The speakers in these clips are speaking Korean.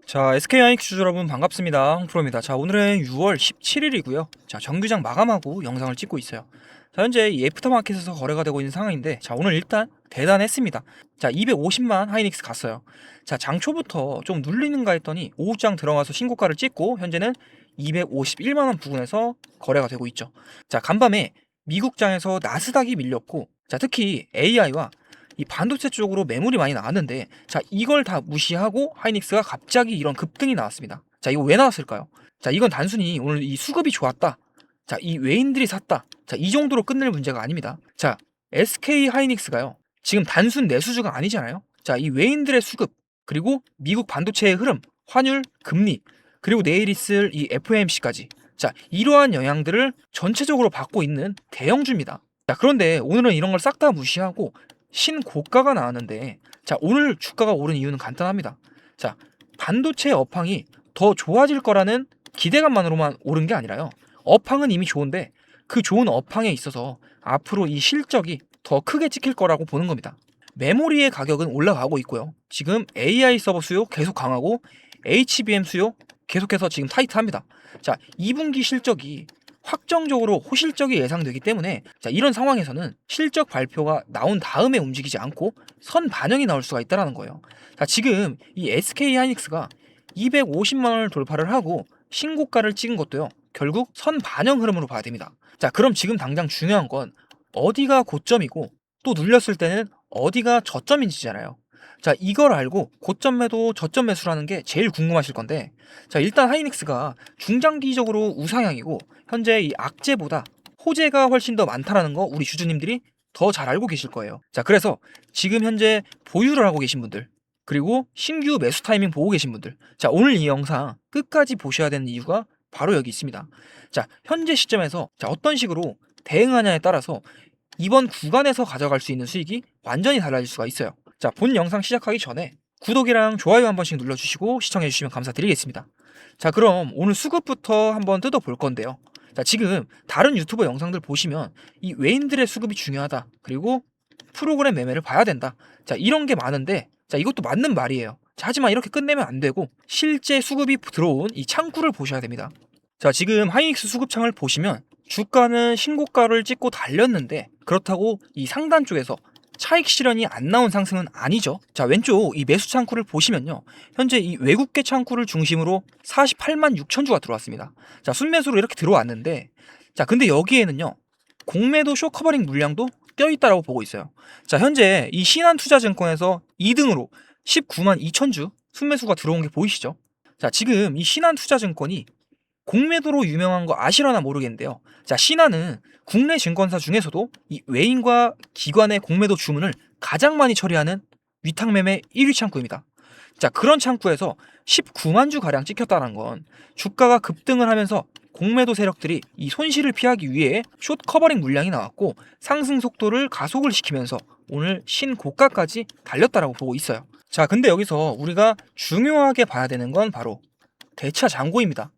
자, SK하이닉스 여러분 반갑습니다. 홍프로입니다. 자, 오늘은 6월 17일이고요. 자, 정규장 마감하고 영상을 찍고 있어요. 자, 현재 이 애프터마켓에서 거래가 되고 있는 상황인데, 자, 오늘 일단 대단했습니다. 자, 250만 하이닉스 갔어요. 자, 장 초부터 좀 눌리는가 했더니 오후장 들어가서 신고가를 찍고 현재는 251만 원 부근에서 거래가 되고 있죠. 자, 간밤에 미국장에서 나스닥이 밀렸고, 자, 특히 AI와 이 반도체 쪽으로 매물이 많이 나왔는데, 자, 이걸 다 무시하고 하이닉스가 갑자기 이런 급등이 나왔습니다. 자, 이거 왜 나왔을까요? 자, 이건 단순히 오늘 이 수급이 좋았다, 자, 이 외인들이 샀다, 자, 이 정도로 끝낼 문제가 아닙니다. 자, SK 하이닉스가요, 지금 단순 내수주가 아니잖아요. 자, 이 외인들의 수급, 그리고 미국 반도체의 흐름, 환율, 금리, 그리고 내일 있을 이 FOMC까지, 자, 이러한 영향들을 전체적으로 받고 있는 대형주입니다. 자, 그런데 오늘은 이런 걸 싹 다 무시하고 신고가가 나왔는데, 자, 오늘 주가가 오른 이유는 간단합니다. 자, 반도체 업황이 더 좋아질 거라는 기대감만으로만 오른 게 아니라요, 업황은 이미 좋은데 그 좋은 업황에 있어서 앞으로 이 실적이 더 크게 찍힐 거라고 보는 겁니다. 메모리의 가격은 올라가고 있고요. 지금 AI 서버 수요 계속 강하고 HBM 수요 계속해서 지금 타이트합니다. 자, 2분기 실적이 확정적으로 호실적이 예상되기 때문에, 자, 이런 상황에서는 실적 발표가 나온 다음에 움직이지 않고 선 반영이 나올 수가 있다는 거예요. 자, 지금 이 SK 하이닉스가 250만 원을 돌파를 하고 신고가를 찍은 것도요, 결국 선 반영 흐름으로 봐야 됩니다. 자, 그럼 지금 당장 중요한 건 어디가 고점이고 또 눌렸을 때는 어디가 저점인지잖아요. 자, 이걸 알고 고점 매도, 저점 매수라는 게 제일 궁금하실 건데, 자, 일단 하이닉스가 중장기적으로 우상향이고 현재 이 악재보다 호재가 훨씬 더 많다라는 거 우리 주주님들이 더 잘 알고 계실 거예요. 자, 그래서 지금 현재 보유를 하고 계신 분들, 그리고 신규 매수 타이밍 보고 계신 분들, 자, 오늘 이 영상 끝까지 보셔야 되는 이유가 바로 여기 있습니다. 자, 현재 시점에서 자, 어떤 식으로 대응하냐에 따라서 이번 구간에서 가져갈 수 있는 수익이 완전히 달라질 수가 있어요. 자, 본 영상 시작하기 전에 구독이랑 좋아요 한 번씩 눌러주시고 시청해주시면 감사드리겠습니다. 자, 그럼 오늘 수급부터 한번 뜯어볼 건데요. 자, 지금 다른 유튜버 영상들 보시면 이 외인들의 수급이 중요하다, 그리고 프로그램 매매를 봐야 된다, 자, 이런 게 많은데, 자, 이것도 맞는 말이에요. 자, 하지만 이렇게 끝내면 안 되고 실제 수급이 들어온 이 창구를 보셔야 됩니다. 자, 지금 하이닉스 수급창을 보시면 주가는 신고가를 찍고 달렸는데, 그렇다고 이 상단 쪽에서 차익 실현이 안 나온 상승은 아니죠. 자, 왼쪽 이 매수 창구를 보시면요, 현재 이 외국계 창구를 중심으로 48만 6천 주가 들어왔습니다. 자, 순매수로 이렇게 들어왔는데, 자, 근데 여기에는요, 공매도 쇼커버링 물량도 껴있다라고 보고 있어요. 자, 현재 이 신한투자증권에서 2등으로 19만 2천 주 순매수가 들어온 게 보이시죠? 자, 지금 이 신한투자증권이 공매도로 유명한 거 아시려나 모르겠는데요. 자, 신한은 국내 증권사 중에서도 이 외인과 기관의 공매도 주문을 가장 많이 처리하는 위탁매매 1위 창구입니다. 자, 그런 창구에서 19만 주 가량 찍혔다는 건 주가가 급등을 하면서 공매도 세력들이 이 손실을 피하기 위해 숏 커버링 물량이 나왔고 상승 속도를 가속을 시키면서 오늘 신고가까지 달렸다라고 보고 있어요. 자, 근데 여기서 우리가 중요하게 봐야 되는 건 바로 대차 잔고입니다.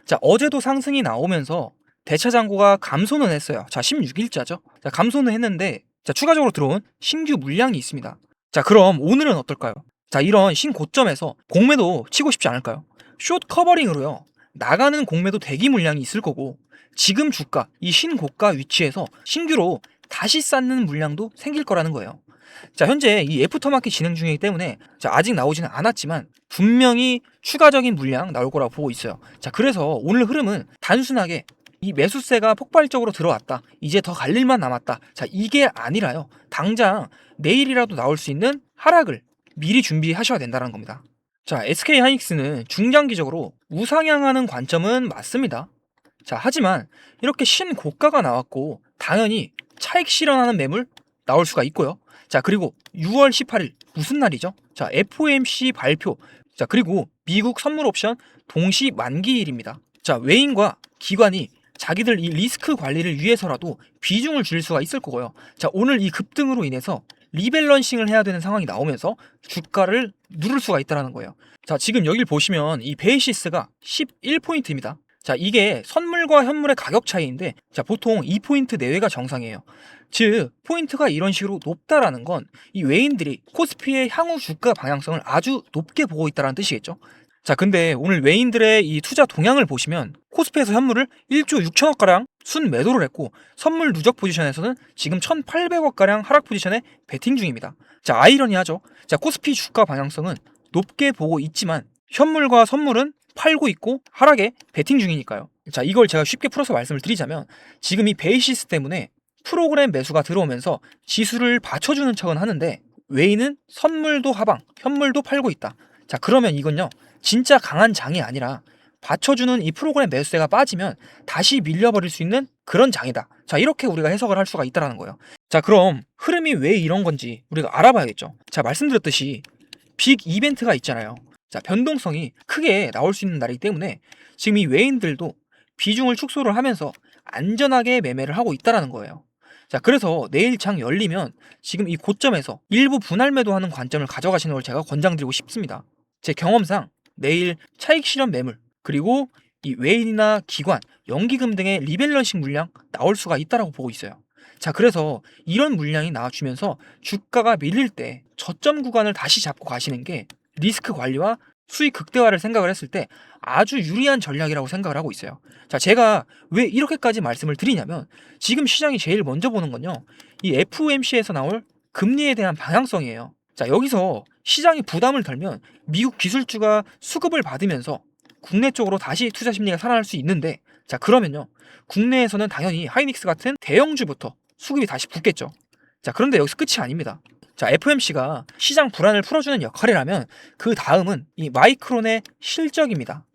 자, 어제도 상승이 나오면서 대차 잔고가 감소는 했어요. 자, 16일자죠. 자, 감소는 했는데, 자, 추가적으로 들어온 신규 물량이 있습니다. 자, 그럼 오늘은 어떨까요? 자, 이런 신고점에서 공매도 치고 싶지 않을까요? 숏 커버링으로요, 나가는 공매도 대기 물량이 있을 거고, 지금 주가 이 신고가 위치에서 신규로 다시 쌓는 물량도 생길 거라는 거예요. 자, 현재 이 애프터마켓 진행 중이기 때문에, 자, 아직 나오지는 않았지만 분명히 추가적인 물량 나올 거라고 보고 있어요. 자, 그래서 오늘 흐름은 단순하게 이 매수세가 폭발적으로 들어왔다, 이제 더 갈 일만 남았다, 자, 이게 아니라요, 당장 내일이라도 나올 수 있는 하락을 미리 준비하셔야 된다는 겁니다. 자, SK 하이닉스는 중장기적으로 우상향하는 관점은 맞습니다. 자, 하지만 이렇게 신고가가 나왔고 당연히 차익 실현하는 매물 나올 수가 있고요. 자, 그리고 6월 18일 무슨 날이죠? 자, FOMC 발표. 자, 그리고 미국 선물 옵션 동시 만기일입니다. 자, 외인과 기관이 자기들 이 리스크 관리를 위해서라도 비중을 줄일 수가 있을 거고요. 자, 오늘 이 급등으로 인해서 리밸런싱을 해야 되는 상황이 나오면서 주가를 누를 수가 있다는 거예요. 자, 지금 여길 보시면 이 베이시스가 11포인트입니다. 자, 이게 선물과 현물의 가격 차이인데, 자, 보통 2포인트 내외가 정상이에요. 즉, 포인트가 이런 식으로 높다라는 건 이 외인들이 코스피의 향후 주가 방향성을 아주 높게 보고 있다는 뜻이겠죠. 자, 근데 오늘 외인들의 이 투자 동향을 보시면 코스피에서 현물을 1조 6천억 가량 순 매도를 했고, 선물 누적 포지션에서는 지금 1,800억 가량 하락 포지션에 베팅 중입니다. 자, 아이러니하죠. 자, 코스피 주가 방향성은 높게 보고 있지만 현물과 선물은 팔고 있고 하락에 베팅 중이니까요. 자, 이걸 제가 쉽게 풀어서 말씀을 드리자면, 지금 이 베이시스 때문에 프로그램 매수가 들어오면서 지수를 받쳐주는 척은 하는데 외인은 선물도 하방, 현물도 팔고 있다. 자, 그러면 이건요, 진짜 강한 장이 아니라 받쳐주는 이 프로그램 매수세가 빠지면 다시 밀려버릴 수 있는 그런 장이다. 자, 이렇게 우리가 해석을 할 수가 있다는 거예요. 자, 그럼 흐름이 왜 이런 건지 우리가 알아봐야겠죠. 자, 말씀드렸듯이 빅 이벤트가 있잖아요. 자, 변동성이 크게 나올 수 있는 날이기 때문에 지금 이 외인들도 비중을 축소를 하면서 안전하게 매매를 하고 있다는 거예요. 자, 그래서 내일 장 열리면 지금 이 고점에서 일부 분할 매도하는 관점을 가져가시는 걸 제가 권장드리고 싶습니다. 제 경험상 내일 차익 실현 매물, 그리고 이 외인이나 기관, 연기금 등의 리밸런싱 물량 나올 수가 있다라고 보고 있어요. 자, 그래서 이런 물량이 나와주면서 주가가 밀릴 때 저점 구간을 다시 잡고 가시는 게 리스크 관리와 수익 극대화를 생각을 했을 때 아주 유리한 전략이라고 생각을 하고 있어요. 자, 제가 왜 이렇게까지 말씀을 드리냐면, 지금 시장이 제일 먼저 보는 건요, 이 FOMC에서 나올 금리에 대한 방향성이에요. 자, 여기서 시장이 부담을 덜면 미국 기술주가 수급을 받으면서 국내 쪽으로 다시 투자 심리가 살아날 수 있는데, 자, 그러면요, 국내에서는 당연히 하이닉스 같은 대형주부터 수급이 다시 붙겠죠. 자, 그런데 여기서 끝이 아닙니다. 자, FOMC가 시장 불안을 풀어주는 역할이라면 그 다음은 이 마이크론의 실적입니다.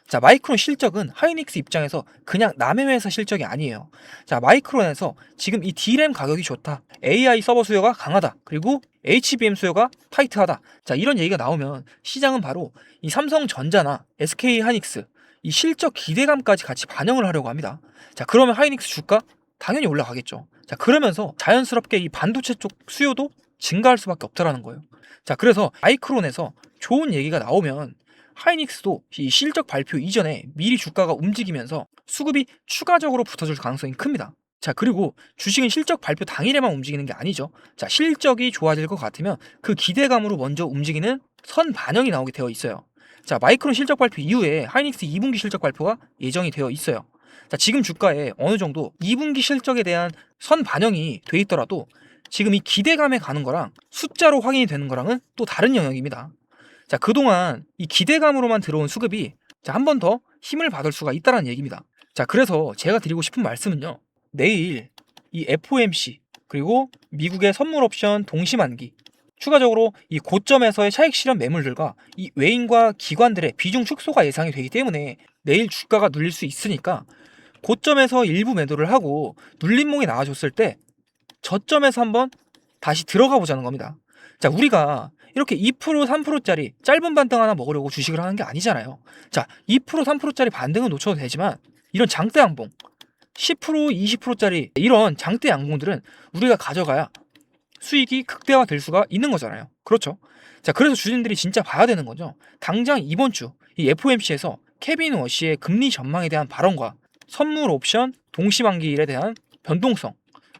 자, 마이크론 실적은 하이닉스 입장에서 그냥 남의 회사 실적이 아니에요. 자, 마이크론에서 지금 이 D램 가격이 좋다, AI 서버 수요가 강하다, 그리고 HBM 수요가 타이트하다. 자, 이런 얘기가 나오면 시장은 바로 이 삼성전자나 SK 하이닉스 이 실적 기대감까지 같이 반영을 하려고 합니다. 자, 그러면 하이닉스 주가 당연히 올라가겠죠. 자, 그러면서 자연스럽게 이 반도체 쪽 수요도 증가할 수밖에 없다라는 거예요. 자, 그래서 마이크론에서 좋은 얘기가 나오면 하이닉스도 이 실적 발표 이전에 미리 주가가 움직이면서 수급이 추가적으로 붙어줄 가능성이 큽니다. 자, 그리고 주식은 실적 발표 당일에만 움직이는 게 아니죠. 자, 실적이 좋아질 것 같으면 그 기대감으로 먼저 움직이는 선 반영이 나오게 되어 있어요. 자, 마이크론 실적 발표 이후에 하이닉스 2분기 실적 발표가 예정이 되어 있어요. 자, 지금 주가에 어느 정도 2분기 실적에 대한 선 반영이 돼 있더라도 지금 이 기대감에 가는 거랑 숫자로 확인이 되는 거랑은 또 다른 영역입니다. 자, 그동안 이 기대감으로만 들어온 수급이 한 번 더 힘을 받을 수가 있다는 얘기입니다. 자, 그래서 제가 드리고 싶은 말씀은요, 내일 이 FOMC 그리고 미국의 선물 옵션 동시 만기, 추가적으로 이 고점에서의 차익 실현 매물들과 이 외인과 기관들의 비중 축소가 예상이 되기 때문에 내일 주가가 눌릴 수 있으니까 고점에서 일부 매도를 하고 눌림목이 나와줬을 때 저점에서 한번 다시 들어가 보자는 겁니다. 자, 우리가 이렇게 2% 3%짜리 짧은 반등 하나 먹으려고 주식을 하는 게 아니잖아요. 자, 2% 3%짜리 반등은 놓쳐도 되지만 이런 장대 양봉 10% 20%짜리 이런 장대 양봉들은 우리가 가져가야 수익이 극대화 될 수가 있는 거잖아요. 그렇죠? 자, 그래서 주주님들이 진짜 봐야 되는 거죠. 당장 이번 주 이 FOMC에서 케빈 워시의 금리 전망에 대한 발언과 선물 옵션 동시만기일에 대한 변동성,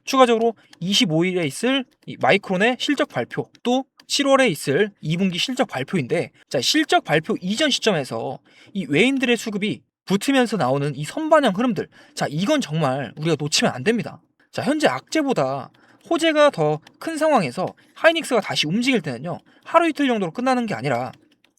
추가적으로 25일에 있을 이 마이크론의 실적 발표, 또 7월에 있을 2분기 실적 발표인데, 자, 실적 발표 이전 시점에서 이 외인들의 수급이 붙으면서 나오는 이 선반영 흐름들, 자, 이건 정말 우리가 놓치면 안 됩니다. 자, 현재 악재보다 호재가 더 큰 상황에서 하이닉스가 다시 움직일 때는요, 하루 이틀 정도로 끝나는 게 아니라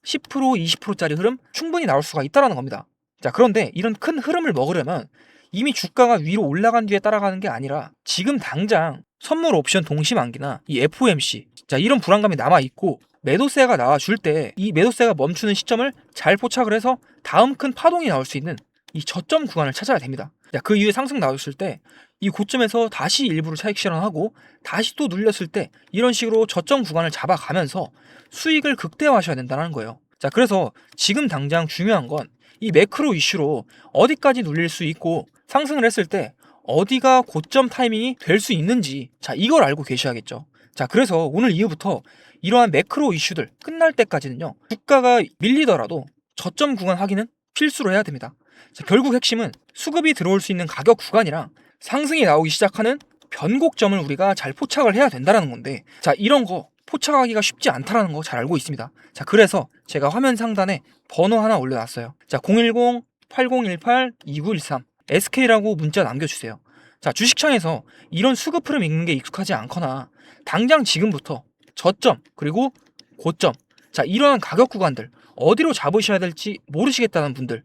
10% 20%짜리 흐름 충분히 나올 수가 있다는 겁니다. 자, 그런데 이런 큰 흐름을 먹으려면 이미 주가가 위로 올라간 뒤에 따라가는 게 아니라 지금 당장 선물 옵션 동시만기나 이 FOMC, 자, 이런 불안감이 남아있고 매도세가 나와줄 때 이 매도세가 멈추는 시점을 잘 포착을 해서 다음 큰 파동이 나올 수 있는 이 저점 구간을 찾아야 됩니다. 자, 그 이후에 상승 나왔을 때 이 고점에서 다시 일부를 차익 실현하고 다시 또 눌렸을 때 이런 식으로 저점 구간을 잡아가면서 수익을 극대화하셔야 된다는 거예요. 자, 그래서 지금 당장 중요한 건 이 매크로 이슈로 어디까지 눌릴 수 있고 상승을 했을 때 어디가 고점 타이밍이 될 수 있는지, 자, 이걸 알고 계셔야겠죠. 자, 그래서 오늘 이후부터 이러한 매크로 이슈들 끝날 때까지는요, 주가가 밀리더라도 저점 구간 확인은 필수로 해야 됩니다. 자, 결국 핵심은 수급이 들어올 수 있는 가격 구간이랑 상승이 나오기 시작하는 변곡점을 우리가 잘 포착을 해야 된다는 건데, 자, 이런 거 포착하기가 쉽지 않다는 거 잘 알고 있습니다. 자, 그래서 제가 화면 상단에 번호 하나 올려놨어요. 자, 010-8018-2913 SK라고 문자 남겨주세요. 자, 주식창에서 이런 수급 흐름 읽는 게 익숙하지 않거나 당장 지금부터 저점 그리고 고점, 자, 이러한 가격 구간들 어디로 잡으셔야 될지 모르시겠다는 분들,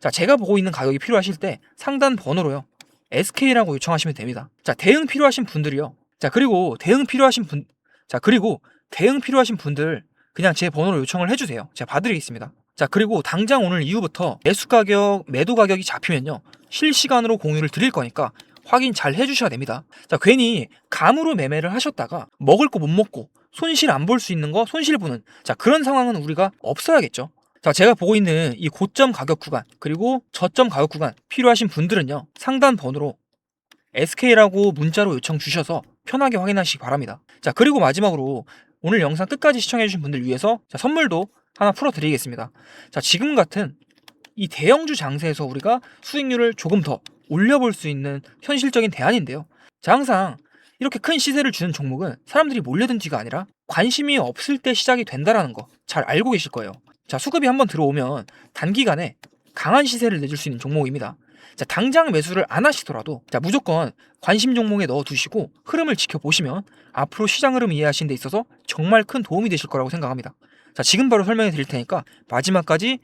자, 제가 보고 있는 가격이 필요하실 때 상단 번호로요 SK라고 요청하시면 됩니다. 자, 대응 필요하신 분들이요. 그리고 대응 필요하신 분들 그냥 제 번호로 요청을 해주세요. 제가 봐드리겠습니다. 자, 그리고 당장 오늘 이후부터 매수 가격, 매도 가격이 잡히면요 실시간으로 공유를 드릴 거니까 확인 잘 해주셔야 됩니다. 자, 괜히 감으로 매매를 하셨다가 먹을 거 못 먹고 손실 안 볼 수 있는 거 손실 보는, 자, 그런 상황은 우리가 없어야겠죠. 자, 제가 보고 있는 이 고점 가격 구간 그리고 저점 가격 구간 필요하신 분들은요 상단 번호로 SK라고 문자로 요청 주셔서 편하게 확인하시기 바랍니다. 자, 그리고 마지막으로 오늘 영상 끝까지 시청해주신 분들 위해서 선물도 하나 풀어드리겠습니다. 자, 지금 같은 이 대형주 장세에서 우리가 수익률을 조금 더 올려볼 수 있는 현실적인 대안인데요. 자, 항상 이렇게 큰 시세를 주는 종목은 사람들이 몰려든 뒤가 아니라 관심이 없을 때 시작이 된다는 거 잘 알고 계실 거예요. 자, 수급이 한번 들어오면 단기간에 강한 시세를 내줄 수 있는 종목입니다. 자, 당장 매수를 안 하시더라도 무조건 관심 종목에 넣어두시고 흐름을 지켜보시면 앞으로 시장 흐름 이해하시는 데 있어서 정말 큰 도움이 되실 거라고 생각합니다. 자, 지금 바로 설명해 드릴 테니까 마지막까지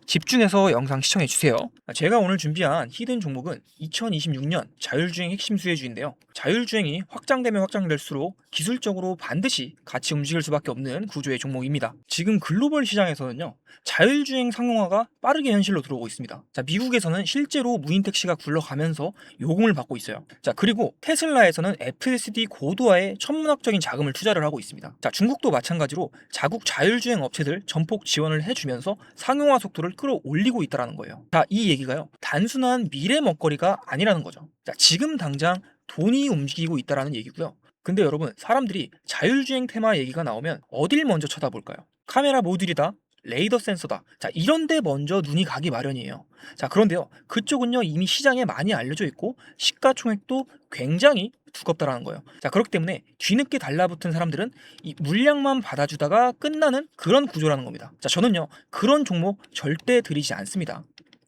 집중해서 영상 시청해 주세요. 제가 오늘 준비한 히든 종목은 2026년 자율주행 핵심 수혜주인데요. 자율주행이 확장되면 확장될수록 기술적으로 반드시 같이 움직일 수밖에 없는 구조의 종목입니다. 지금 글로벌 시장에서는요 자율주행 상용화가 빠르게 현실로 들어오고 있습니다. 자, 미국에서는 실제로 무인 택시가 굴러가면서 요금을 받고 있어요. 자, 그리고 테슬라에서는 FSD 고도화에 천문학적인 자금을 투자를 하고 있습니다. 자, 중국도 마찬가지로 자국 자율주행 업체들 전폭 지원을 해주면서 상용화 속도를 끌어올리고 있다는 거예요. 자, 이 얘기가요 단순한 미래 먹거리가 아니라는 거죠. 자, 지금 당장 돈이 움직이고 있다는 얘기고요. 근데 여러분, 사람들이 자율주행 테마 얘기가 나오면 어딜 먼저 쳐다볼까요? 카메라 모듈이다, 레이더 센서다, 자, 이런데 먼저 눈이 가기 마련이에요. 자, 그런데요 그쪽은요 이미 시장에 많이 알려져 있고 시가총액도 굉장히 두껍다라는 거예요. 자, 그렇기 때문에 뒤늦게 달라붙은 사람들은 이 물량만 받아주다가 끝나는 그런 구조라는 겁니다. 자, 저는요 그런 종목 절대 들이지 않습니다.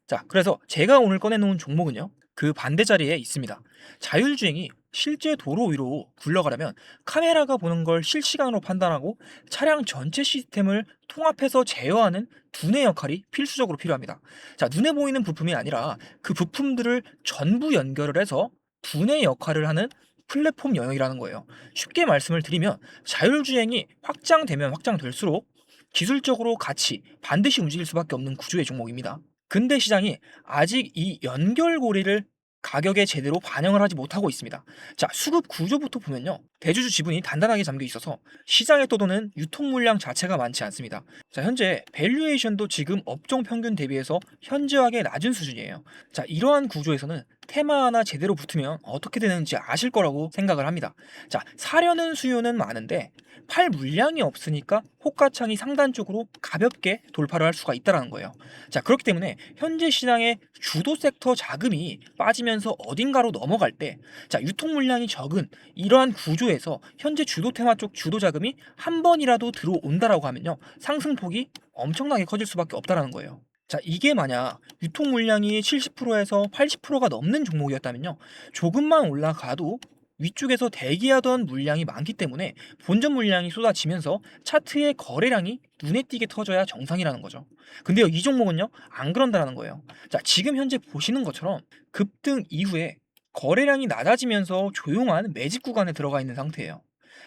자, 그래서 제가 오늘 꺼내놓은 종목은요 그 반대 자리에 있습니다. 자율주행이 실제 도로 위로 굴러가려면 카메라가 보는 걸 실시간으로 판단하고 차량 전체 시스템을 통합해서 제어하는 두뇌 역할이 필수적으로 필요합니다. 자, 눈에 보이는 부품이 아니라 그 부품들을 전부 연결을 해서 두뇌 역할을 하는 플랫폼 영역이라는 거예요. 쉽게 말씀을 드리면 자율주행이 확장되면 확장될수록 기술적으로 같이 반드시 움직일 수밖에 없는 구조의 종목입니다. 근대 시장이 아직 이 연결고리를 가격에 제대로 반영을 하지 못하고 있습니다. 자, 수급 구조부터 보면요 대주주 지분이 단단하게 잠겨 있어서 시장에 떠도는 유통 물량 자체가 많지 않습니다. 자, 현재 밸류에이션도 지금 업종 평균 대비해서 현저하게 낮은 수준이에요. 자, 이러한 구조에서는 테마 하나 제대로 붙으면 어떻게 되는지 아실 거라고 생각을 합니다. 자, 사려는 수요는 많은데 팔 물량이 없으니까 호가창이 상단 쪽으로 가볍게 돌파를 할 수가 있다는 거예요. 자, 그렇기 때문에 현재 시장의 주도 섹터 자금이 빠지면서 어딘가로 넘어갈 때, 자, 유통 물량이 적은 이러한 구조에서 현재 주도 테마 쪽 주도 자금이 한 번이라도 들어온다라고 하면요 상승폭이 엄청나게 커질 수밖에 없다라는 거예요. 자, 이게 만약 유통 물량이 70%에서 80%가 넘는 종목이었다면요 조금만 올라가도 위쪽에서 대기하던 물량이 많기 때문에 본전 물량이 쏟아지면서 차트의 거래량이 눈에 띄게 터져야 정상이라는 거죠. 근데요 이 종목은요 안 그런다는 거예요. 자, 지금 현재 보시는 것처럼 급등 이후에 거래량이 낮아지면서 조용한 매집 구간에 들어가 있는 상태예요.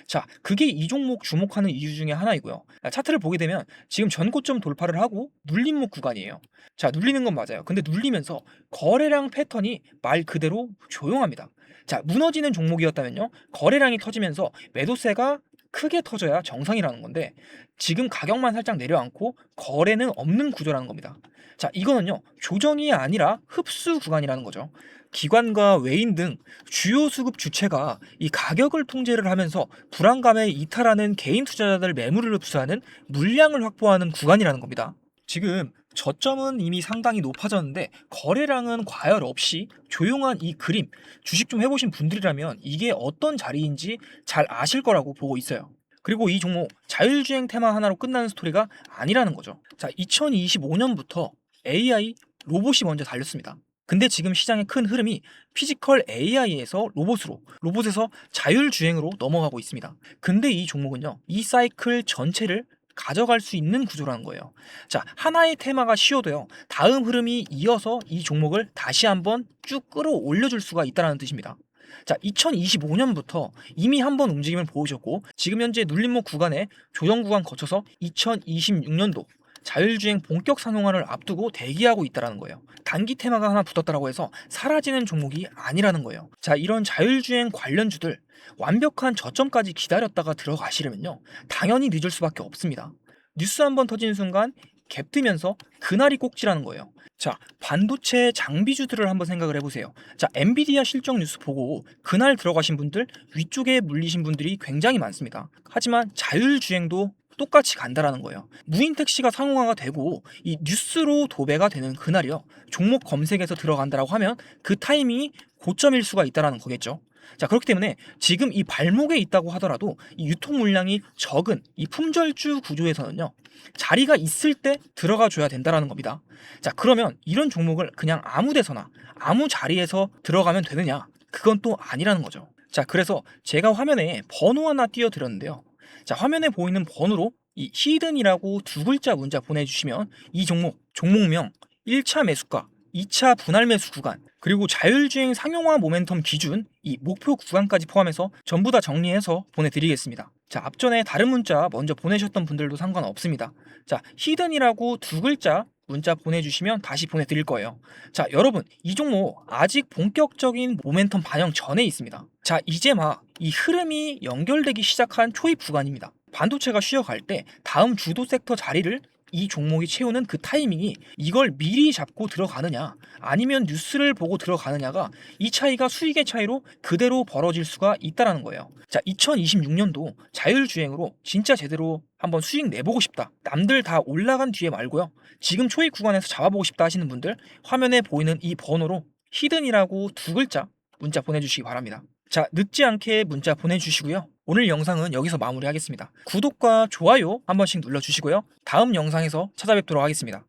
자, 그게 이 종목 주목하는 이유 중에 하나이고요. 차트를 보게 되면 지금 전고점 돌파를 하고 눌림목 구간이에요. 자, 눌리는 건 맞아요. 근데 눌리면서 거래량 패턴이 말 그대로 조용합니다. 자, 무너지는 종목이었다면요 거래량이 터지면서 매도세가 크게 터져야 정상이라는 건데 지금 가격만 살짝 내려앉고 거래는 없는 구조라는 겁니다. 자, 이거는요 조정이 아니라 흡수 구간이라는 거죠. 기관과 외인 등 주요 수급 주체가 이 가격을 통제를 하면서 불안감에 이탈하는 개인 투자자들 매물을 흡수하는 물량을 확보하는 구간이라는 겁니다. 지금 저점은 이미 상당히 높아졌는데 거래량은 과열 없이 조용한 이 그림, 주식 좀 해보신 분들이라면 이게 어떤 자리인지 잘 아실 거라고 보고 있어요. 그리고 이 종목 자율주행 테마 하나로 끝나는 스토리가 아니라는 거죠. 자, 2025년부터 AI 로봇이 먼저 달렸습니다. 근데 지금 시장의 큰 흐름이 피지컬 AI에서 로봇으로, 로봇에서 자율주행으로 넘어가고 있습니다. 근데 이 종목은요, 이 사이클 전체를 가져갈 수 있는 구조라는 거예요. 자, 하나의 테마가 쉬어도요, 다음 흐름이 이어서 이 종목을 다시 한번 쭉 끌어올려줄 수가 있다는 뜻입니다. 자, 2025년부터 이미 한번 움직임을 보여줬고, 지금 현재 눌림목 구간에 조정 구간 거쳐서 2026년도 자율주행 본격 상용화를 앞두고 대기하고 있다는 거예요. 단기 테마가 하나 붙었다고 해서 사라지는 종목이 아니라는 거예요. 자, 이런 자율주행 관련주들 완벽한 저점까지 기다렸다가 들어가시려면요, 당연히 늦을 수밖에 없습니다. 뉴스 한번 터진 순간 갭 뜨면서 그날이 꼭지라는 거예요. 자, 반도체 장비주들을 한번 생각을 해보세요. 자, 엔비디아 실적 뉴스 보고 그날 들어가신 분들, 위쪽에 물리신 분들이 굉장히 많습니다. 하지만 자율주행도 똑같이 간다라는 거예요. 무인 택시가 상용화가 되고 이 뉴스로 도배가 되는 그날이요, 종목 검색에서 들어간다라고 하면 그 타이밍이 고점일 수가 있다라는 거겠죠. 자, 그렇기 때문에 지금 이 발목에 있다고 하더라도 이 유통 물량이 적은 이 품절주 구조에서는요, 자리가 있을 때 들어가 줘야 된다라는 겁니다. 자, 그러면 이런 종목을 그냥 아무 데서나 아무 자리에서 들어가면 되느냐? 그건 또 아니라는 거죠. 자, 그래서 제가 화면에 번호 하나 띄워 드렸는데요. 자, 화면에 보이는 번호로 이 히든이라고 두 글자 문자 보내주시면 이 종목명 1차 매수가, 2차 분할 매수 구간, 그리고 자율주행 상용화 모멘텀 기준 이 목표 구간까지 포함해서 전부 다 정리해서 보내드리겠습니다. 자, 앞전에 다른 문자 먼저 보내셨던 분들도 상관없습니다. 자, 히든이라고 두 글자 문자 보내주시면 다시 보내드릴 거예요. 자, 여러분, 이 종목 아직 본격적인 모멘텀 반영 전에 있습니다. 자, 이제 막 이 흐름이 연결되기 시작한 초입 구간입니다. 반도체가 쉬어갈 때 다음 주도 섹터 자리를 이 종목이 채우는 그 타이밍이, 이걸 미리 잡고 들어가느냐 아니면 뉴스를 보고 들어가느냐가 이 차이가 수익의 차이로 그대로 벌어질 수가 있다라는 거예요. 자, 2026년도 자율주행으로 진짜 제대로 한번 수익 내보고 싶다, 남들 다 올라간 뒤에 말고요, 지금 초입 구간에서 잡아보고 싶다 하시는 분들, 화면에 보이는 이 번호로 히든이라고 두 글자 문자 보내주시기 바랍니다. 자, 늦지 않게 문자 보내주시고요. 오늘 영상은 여기서 마무리하겠습니다. 구독과 좋아요 한 번씩 눌러주시고요. 다음 영상에서 찾아뵙도록 하겠습니다.